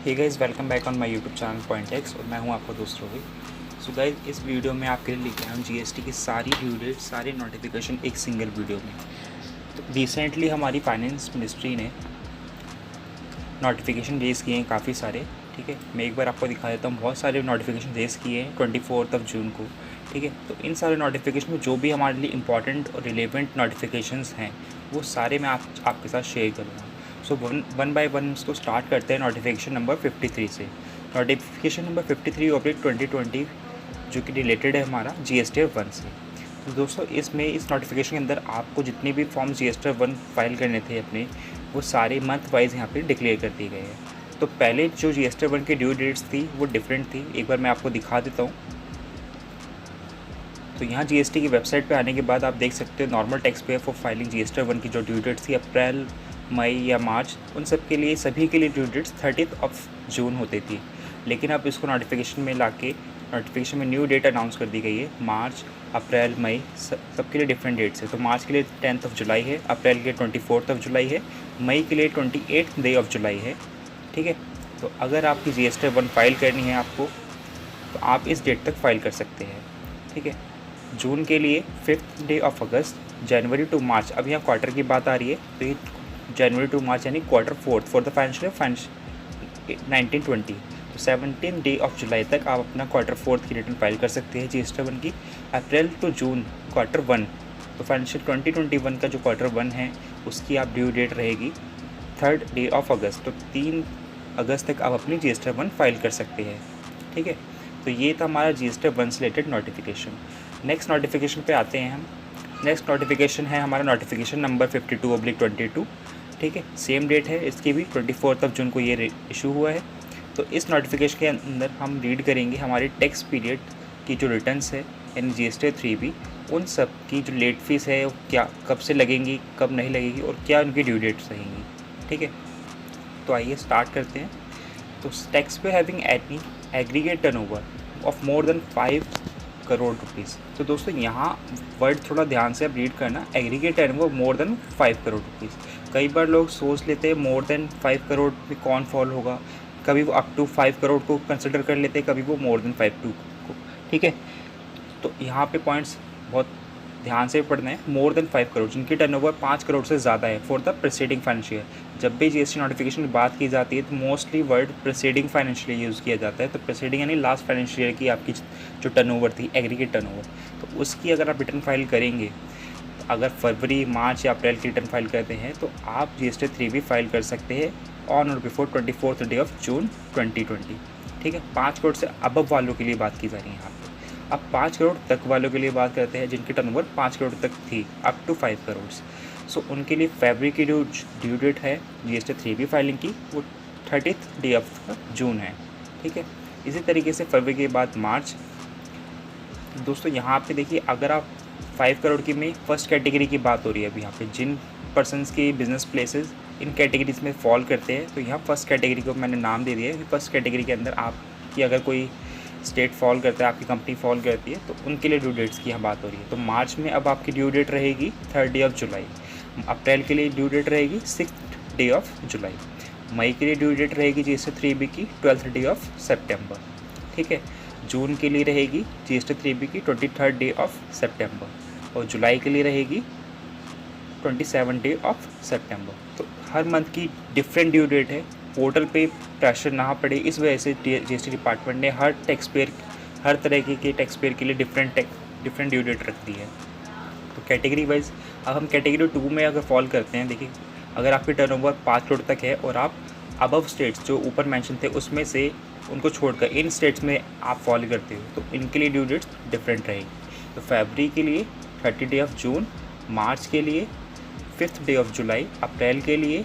Hey guys, welcome back on my YouTube channel point X और मैं हूं आपका दोस्त रोहित। सो गाइस, इस वीडियो में आपके लिए लेके आया हूं जीएसटी की सारी ड्यू डेट, सारे नोटिफिकेशन एक सिंगल वीडियो में। तो रिसेंटली हमारी फाइनेंस मिनिस्ट्री ने नोटिफिकेशन रेज़ किए हैं काफ़ी सारे। ठीक है, मैं एक बार आपको दिखा देता हूँ। बहुत सारे नोटिफिकेशन रेज़ किए हैं 24 जून को। ठीक है, तो इन सारे नोटिफिकेशन में जो भी हमारे लिए इंपॉर्टेंट और रिलेवेंट नोटिफिकेशंस हैं वो सारे मैं आपके साथ शेयर करूँगा। सो वन बाय वन इसको स्टार्ट करते हैं नोटिफिकेशन नंबर 53 से। नोटिफिकेशन नंबर 53/2020 जो कि रिलेटेड है हमारा GST-1 से। तो दोस्तों, इसमें इस नोटिफिकेशन के अंदर आपको जितने भी फॉर्म GST-1 फाइल करने थे अपने, वो सारे मंथ वाइज यहाँ पे डिक्लेयर कर दिए गए हैं। तो पहले जो GST-1 की ड्यू डेट्स थी वो डिफरेंट थी। एक बार मैं आपको दिखा देता हूँ। तो यहाँ GST की वेबसाइट पे आने के बाद आप देख सकते हो normal tax payer for filing GST-1 की जो ड्यू डेट्स थी अप्रैल, मई या मार्च, उन सब के लिए सभी के लिए ड्यू डेट्स 30 जून होती थी। लेकिन अब इसको नोटिफिकेशन में लाके नोटिफिकेशन में न्यू डेट अनाउंस कर दी गई है। मार्च, अप्रैल, मई सबके लिए डिफरेंट डेट्स है। तो मार्च के लिए 10 जुलाई है, अप्रैल के लिए 24 जुलाई है, मई के लिए 28 जुलाई है। ठीक है, तो अगर आपकी GST-1 फाइल करनी है आपको, तो आप इस डेट तक फाइल कर सकते हैं। ठीक है, जून के लिए 5 अगस्त, जनवरी टू मार्च, अब यहाँ क्वार्टर की बात आ रही है, तो ये जनवरी टू मार्च यानी quarter fourth for the financial 1920। तो 17 जुलाई तक आप अपना क्वार्टर फोर्थ की रिटर्न फाइल कर सकते हैं GST-1 की। अप्रैल टू जून क्वार्टर वन, तो फाइनेंशियल 2021 का जो क्वार्टर वन है उसकी आप ड्यू डेट रहेगी 3 अगस्त। तो 3 अगस्त तक आप अपनी GST-1 फाइल कर सकते हैं। ठीक है, तो ये था हमारा GST-1 से रिलेटेड नोटिफिकेशन। नेक्स्ट नोटिफिकेशन पे आते हैं हम। नेक्स्ट नोटिफिकेशन है हमारा नोटिफिकेशन नंबर 52/22। ठीक है, सेम डेट है इसकी भी, 24 जून को ये इशू हुआ है। तो इस नोटिफिकेशन के अंदर हम रीड करेंगे हमारे टैक्स पीरियड की जो रिटर्न्स है यानी GST-3B, उन सब की जो लेट फीस है क्या कब से लगेंगी, कब नहीं लगेगी और क्या उनकी ड्यू डेट्स रहेंगी। ठीक है, तो आइए स्टार्ट करते हैं। तो टैक्स पे having any aggregate turnover of more than 5 crore rupees. तो दोस्तों, यहाँ वर्ड थोड़ा ध्यान से आप रीड करना, aggregate turnover more than 5 crore rupees. कई बार लोग सोच लेते हैं मोर देन 5 करोड़ में कौन फॉल होगा, कभी वो अप टू 5 करोड़ को कंसिडर कर लेते हैं, कभी वो मोर देन 5 टू को। ठीक है, तो यहाँ पे पॉइंट्स बहुत ध्यान से पढ़ना है। मोर देन 5 करोड़ जिनकी टर्नओवर 5 करोड़ से ज़्यादा है for the preceding financial year. जब भी GST नोटिफिकेशन की बात की जाती है तो mostly word preceding financial use किया जाता है। तो प्रीसीडिंग यानी लास्ट फाइनेंशियल ईयर की आपकी जो टर्नओवर थी, एग्रीगेट टर्नओवर, तो उसकी अगर आप रिटर्न फाइल करेंगे, तो अगर फरवरी, मार्च या अप्रैल की रिटर्न फाइल करते हैं तो आप GST-3B फाइल कर सकते हैं ऑन और बिफोर 24 जून 2020। ठीक है, 5 करोड़ से अबव वालों के लिए बात की जा रही है यहाँ पे। अब 5 करोड़ तक वालों के लिए बात करते हैं जिनकी टर्नओवर 5 करोड़ तक थी, अप टू 5 करोड़। सो उनके लिए फरवरी की जो ड्यू डेट है GST-3B फाइलिंग की वो 30 जून है। ठीक है, इसी तरीके से फरवरी के बाद मार्च। दोस्तों, यहाँ पे देखिए, अगर आप 5 करोड़ की में फर्स्ट कैटेगरी की बात हो रही है अभी यहाँ पे, जिन पर्सनस की बिजनेस प्लेसेस इन कैटेगरीज में फॉल करते हैं, तो यहाँ फर्स्ट कैटेगरी को मैंने नाम दे दिया है कि फर्स्ट कैटेगरी के अंदर आपकी अगर कोई स्टेट फॉल करता है, आपकी कंपनी फॉल करती है, तो उनके लिए ड्यू डेट्स की यहाँ बात हो रही है। तो मार्च में अब आपकी ड्यू डेट रहेगी 3 जुलाई, अप्रैल के लिए ड्यू डेट रहेगी 6 जुलाई, मई के लिए ड्यू डेट रहेगी GST-3B की 12 सितंबर। ठीक है, जून के लिए रहेगी GST-3B की 23 सितंबर और जुलाई के लिए रहेगी 27 सितंबर। तो हर मंथ की डिफरेंट ड्यू डेट है। पोर्टल पे प्रेशर ना पड़े इस वजह से GST डिपार्टमेंट ने हर टैक्स पेयर, हर तरह के टैक्स पेयर के लिए डिफरेंट ड्यू डेट रख दी है। तो कैटेगरी वाइज अब हम कैटेगरी 2 में अगर फॉल करते हैं, देखिए, अगर आपकी टर्नओवर 5 करोड़ तक है और आप अबव स्टेट्स जो ऊपर मेंशन थे उसमें से उनको छोड़कर इन स्टेट्स में आप फॉल करते हो, तो इनके लिए ड्यू डेट्स डिफरेंट रहेगी। तो फरवरी के लिए 30 जून, मार्च के लिए 5 जुलाई, अप्रैल के लिए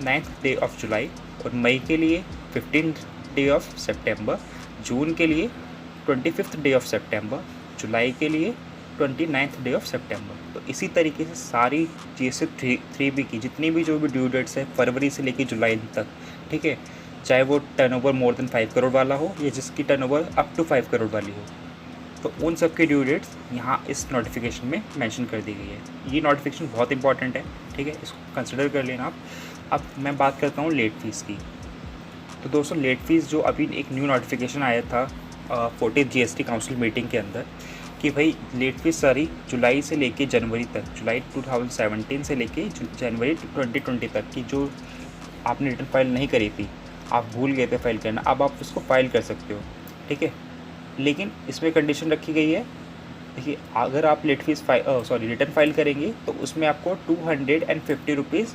9 जुलाई और मई के लिए 15 सितंबर, जून के लिए 25 सितंबर, जुलाई के लिए 29 सितंबर। तो इसी तरीके से सारी GST-3B की जितनी भी जो भी ड्यू डेट्स है फरवरी से लेकर जुलाई तक, ठीक है, चाहे वो टर्नओवर मोर देन 5 करोड़ वाला हो या जिसकी टर्नओवर अप टू 5 करोड़ वाली हो, तो उन सब की ड्यू डेट्स यहाँ इस नोटिफिकेशन में मेंशन कर दी गई है। ये नोटिफिकेशन बहुत इंपॉर्टेंट है। ठीक है, इसको कंसिडर कर लेना आप। अब मैं बात करता हूँ लेट फीस की। तो दोस्तों लेट फीस जो अभी एक न्यू नोटिफिकेशन आया था 14th जीएसटी काउंसिल मीटिंग के अंदर कि भाई लेट फीस सारी जुलाई से लेके जनवरी तक, जुलाई 2017 से लेके जनवरी 2020 तक की जो आपने रिटर्न फाइल नहीं करी थी, आप भूल गए थे फाइल करना, अब आप उसको फाइल कर सकते हो, ठीक है। लेकिन इसमें कंडीशन रखी गई है, देखिए अगर आप लेट फीस रिटर्न फाइल करेंगे तो उसमें आपको 250 रुपीज़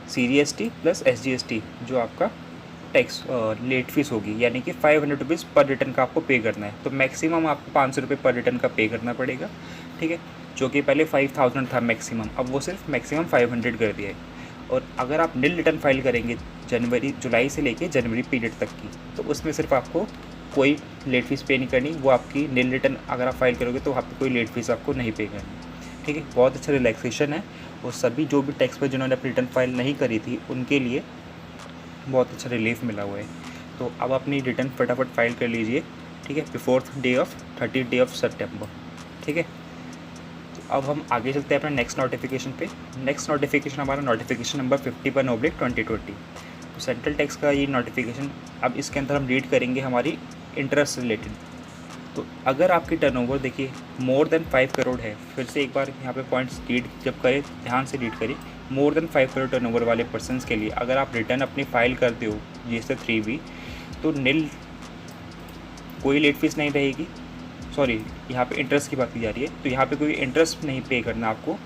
CGST प्लस SGST जो आपका टैक्स लेट फीस होगी, यानी कि 500 रुपीज़ पर रिटर्न का आपको पे करना है। तो मैक्सिमम आपको 500 रुपये पर रिटर्न का पे करना पड़ेगा, ठीक है, जो कि पहले 5000 था मैक्सिमम, अब वो सिर्फ मैक्सिमम 500 कर दिया है। और अगर आप नील रिटर्न फाइल करेंगे जुलाई से लेके जनवरी पीरियड तक की, तो उसमें सिर्फ आपको कोई लेट फीस पे नहीं करनी, वो आपकी नील रिटर्न अगर आप फाइल करोगे तो वहाँ पे कोई लेट फीस आपको नहीं पे करनी, ठीक है। बहुत अच्छा रिलैक्सेशन है, और सभी जो भी टैक्स पर जिन्होंने अपनी रिटर्न फाइल नहीं करी थी उनके लिए बहुत अच्छा रिलीफ मिला हुआ है। तो अब अपनी रिटर्न फटाफट फाइल कर लीजिए, ठीक है, बिफोर 30th डे ऑफ सितंबर, ठीक है। तो अब हम आगे चलते हैं अपने नेक्स्ट नोटिफिकेशन पे। नेक्स्ट नोटिफिकेशन हमारा नोटिफिकेशन नंबर 51/2020। तो सेंट्रल टैक्स का ये नोटिफिकेशन, अब इसके अंदर हम रीड करेंगे हमारी इंटरेस्ट रिलेटेड। तो अगर आपकी टर्नओवर देखिए मोर देन 5 करोड़ है, फिर से एक बार यहाँ पे पॉइंट्स रीड जब करें ध्यान से रीड करिए, मोर देन 5 करोड़ टर्नओवर वाले पर्सनस के लिए अगर आप रिटर्न अपनी फाइल करते हो GST 3B, तो नील कोई लेट फीस नहीं रहेगी। सॉरी, यहाँ पे इंटरेस्ट की बात की जा रही है, तो यहाँ पे कोई इंटरेस्ट नहीं पे करना आपको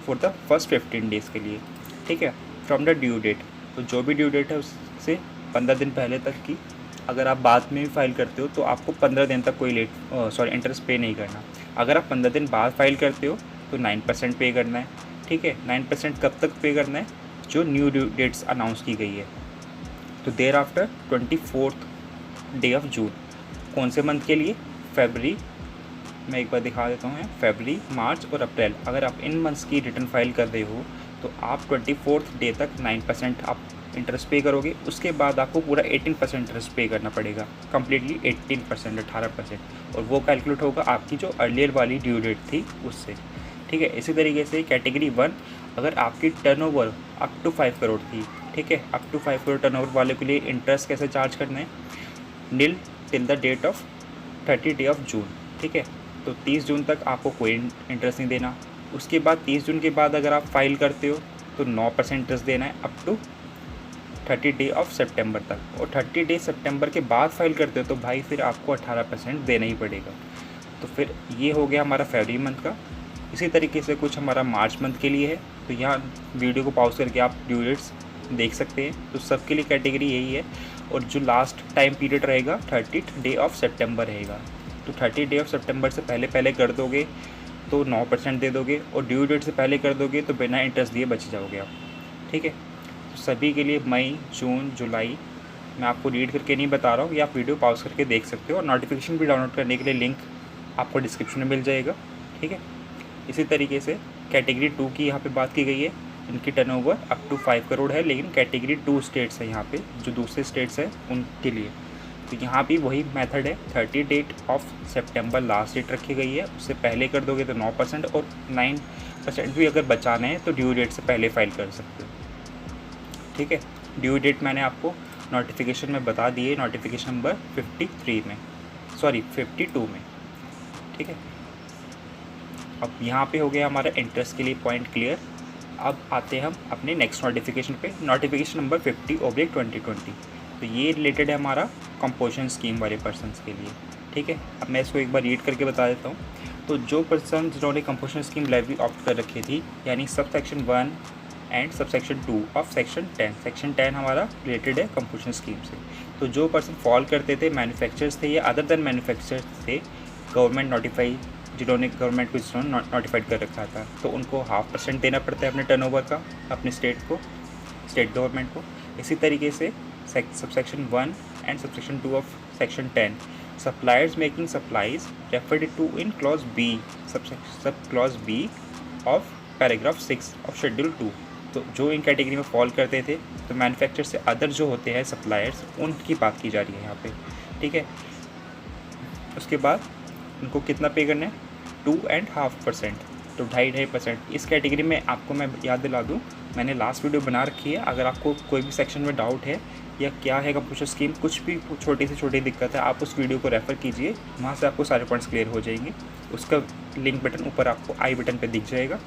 फॉर द फर्स्ट 15 डेज़ के लिए, ठीक है, फ्रॉम द ड्यू डेट। तो जो भी ड्यू डेट है उससे 15 दिन पहले तक की अगर आप बाद में भी फाइल करते हो तो आपको 15 दिन तक कोई इंटरेस्ट पे नहीं करना। अगर आप 15 दिन बाद फाइल करते हो तो 9% पे करना है, ठीक है। 9% कब तक पे करना है, जो न्यू ड्यू डेट्स अनाउंस की गई है। तो there after 24th day of जून, कौन से मंथ के लिए, फरवरी, मैं एक बार दिखा देता हूँ, फरवरी, मार्च और अप्रैल। अगर आप इन मंथ्स की रिटर्न फाइल कर रहे हो तो आप 24th डे तक 9% आप इंटरेस्ट पे करोगे, उसके बाद आपको पूरा 18% इंटरेस्ट पे करना पड़ेगा, कम्प्लीटली 18%, 18%, और वो कैलकुलेट होगा आपकी जो अर्लियर वाली ड्यू डेट थी उससे, ठीक है। इसी तरीके से कैटेगरी 1, अगर आपकी टर्नओवर अप टू 5 करोड़ थी, ठीक है, अप टू 5 करोड़ टर्नओवर वाले के लिए इंटरेस्ट कैसे चार्ज करना है, नील till the date of 30 day of June, ठीक है। तो 30 जून तक आपको कोई इंटरेस्ट नहीं देना। उसके बाद 30 जून के बाद अगर आप फाइल करते हो तो 9% इंटरेस्ट देना है अप टू 30 डे ऑफ सितंबर तक, और 30 डे सितंबर के बाद फाइल करते हो तो भाई फिर आपको 18% देना ही पड़ेगा। तो फिर ये हो गया हमारा फरवरी मंथ का। इसी तरीके से कुछ हमारा मार्च मंथ के लिए है, तो यहाँ वीडियो को पॉज करके आप ड्यू डेट्स देख सकते हैं। तो सबके लिए कैटेगरी यही है, और जो लास्ट टाइम पीरियड रहेगा 30th डे ऑफ सितंबर रहेगा। तो 30 डे ऑफ सितंबर से पहले पहले कर दोगे तो 9% दे दोगे, और ड्यू डेट से पहले कर दोगे तो बिना इंटरेस्ट दिए बच जाओगे आप, ठीक है। तो सभी के लिए मई, जून, जुलाई मैं आपको रीड करके नहीं बता रहा हूँ, या आप वीडियो पॉज करके देख सकते हो, और नोटिफिकेशन भी डाउनलोड करने के लिए लिंक आपको डिस्क्रिप्शन में मिल जाएगा, ठीक है। इसी तरीके से कैटेगरी 2 की यहाँ पे बात की गई है, इनकी टर्नओवर अप टू 5 करोड़ है, लेकिन कैटेगरी 2 स्टेट्स है यहाँ पे, जो दूसरे स्टेट्स हैं उनके लिए। तो यहाँ भी वही मेथड है, 30 डेट ऑफ सितंबर लास्ट डेट रखी गई है, उससे पहले कर दोगे तो 9%, और 9% भी अगर बचाना है तो ड्यू डेट से पहले फाइल कर सकते हो, ठीक है। ड्यू डेट मैंने आपको नोटिफिकेशन में बता दी है, नोटिफिकेशन नंबर 52 में, ठीक है। अब यहाँ पे हो गया हमारा इंटरेस्ट के लिए पॉइंट क्लियर। अब आते हैं हम अपने नेक्स्ट नोटिफिकेशन पे, नोटिफिकेशन नंबर 50/2020। तो ये रिलेटेड है हमारा कंपोजिशन स्कीम वाले पर्सनस के लिए, ठीक है। अब मैं इसको एक बार रीड करके बता देता हूँ। तो जो पर्सन जिन्होंने कंपोजिशन स्कीम लेवी ऑप्ट कर रखी थी, यानी sub section 1 and subsection 2 of section 10, section 10 हमारा रिलेटेड है कंपोजिशन स्कीम से। तो जो पर्सन फॉल करते थे, मैन्युफैक्चरर्स थे या अदर देन मैन्युफैक्चरर्स थे, गवर्नमेंट नोटिफाई, जिन्होंने गवर्नमेंट को जिन्होंने नोटिफाइड कर रखा था, तो उनको 0.5% देना पड़ता है अपने टर्नओवर का, अपने स्टेट गवर्नमेंट को। इसी तरीके से subsection 1 and subsection 2 of section 10, suppliers making supplies referred to in clause B, sub clause B of paragraph 6 of schedule 2। तो जो इन कैटेगरी में फॉल करते थे, तो मैन्युफैक्चर से अदर जो होते हैं सप्लायर्स, उनकी बात की जा रही है यहाँ पे, ठीक है। उसके बाद उनको कितना पे करना है, 2.5%, तो 2.5% इस कैटेगरी में आपको मैं याद दिला दूँ, मैंने लास्ट वीडियो बना रखी है। अगर आपको कोई भी सेक्शन में डाउट है या क्या है कंप्यूटर स्कीम, कुछ भी छोटी से छोटी दिक्कत है, आप उस वीडियो को रेफ़र कीजिए, वहाँ से आपको सारे पॉइंट्स क्लियर हो जाएंगे। उसका लिंक बटन ऊपर आपको आई बटन पे दिख जाएगा,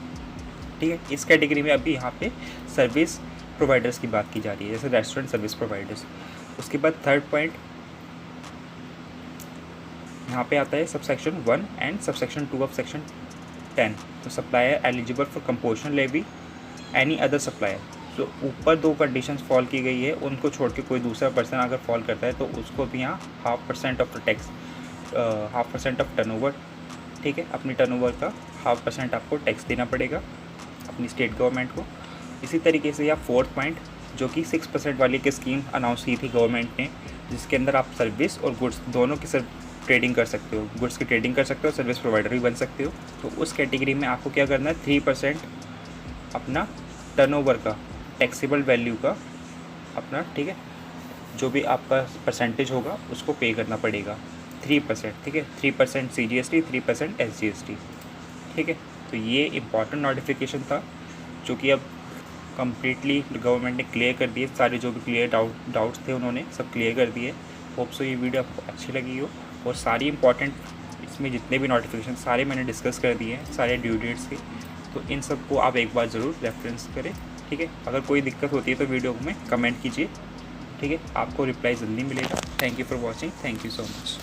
ठीक है। इस कैटेगरी में अभी यहाँ पे सर्विस प्रोवाइडर्स की बात की जा रही है, जैसे रेस्टोरेंट सर्विस प्रोवाइडर्स। उसके बाद थर्ड पॉइंट यहाँ पे आता है subsection 1 and subsection 2 of section 10। तो supplier eligible for composition levy any other supplier. तो ऊपर 2 कंडीशंस फॉल की गई है, उनको छोड़ के कोई दूसरा पर्सन अगर फॉल करता है तो उसको भी यहाँ 0.5% of the tax, 0.5% of turnover, ठीक है, अपनी टर्नओवर का 0.5% आपको टैक्स देना पड़ेगा अपनी स्टेट गवर्नमेंट को। इसी तरीके से यहाँ फोर्थ पॉइंट जो कि 6% वाली की स्कीम अनाउंस की थी गवर्नमेंट ने, जिसके अंदर आप सर्विस और गुड्स दोनों की ट्रेडिंग कर सकते हो, गुड्स की ट्रेडिंग कर सकते हो, सर्विस प्रोवाइडर भी बन सकते हो। तो उस कैटेगरी में आपको क्या करना है, 3% अपना टर्नओवर का टैक्सेबल वैल्यू का अपना, ठीक है, जो भी आपका परसेंटेज होगा उसको पे करना पड़ेगा 3%, ठीक है। 3% CGST, 3% SGST, ठीक है। तो ये इम्पॉर्टेंट नोटिफिकेशन था जो कि अब कम्प्लीटली गवर्नमेंट ने क्लियर कर दिए, सारे जो भी क्लियर डाउट्स थे उन्होंने सब क्लियर कर दिए। होप सो ये वीडियो आपको अच्छी लगी हो, और सारी इंपॉर्टेंट इसमें जितने भी नोटिफिकेशन सारे मैंने डिस्कस कर दिए हैं, सारे ड्यू डेट्स के। तो इन सब को आप एक बार ज़रूर रेफरेंस करें, ठीक है। अगर कोई दिक्कत होती है तो वीडियो में कमेंट कीजिए, ठीक है, आपको रिप्लाई जल्दी मिलेगा। Thank you for watching, thank you so much.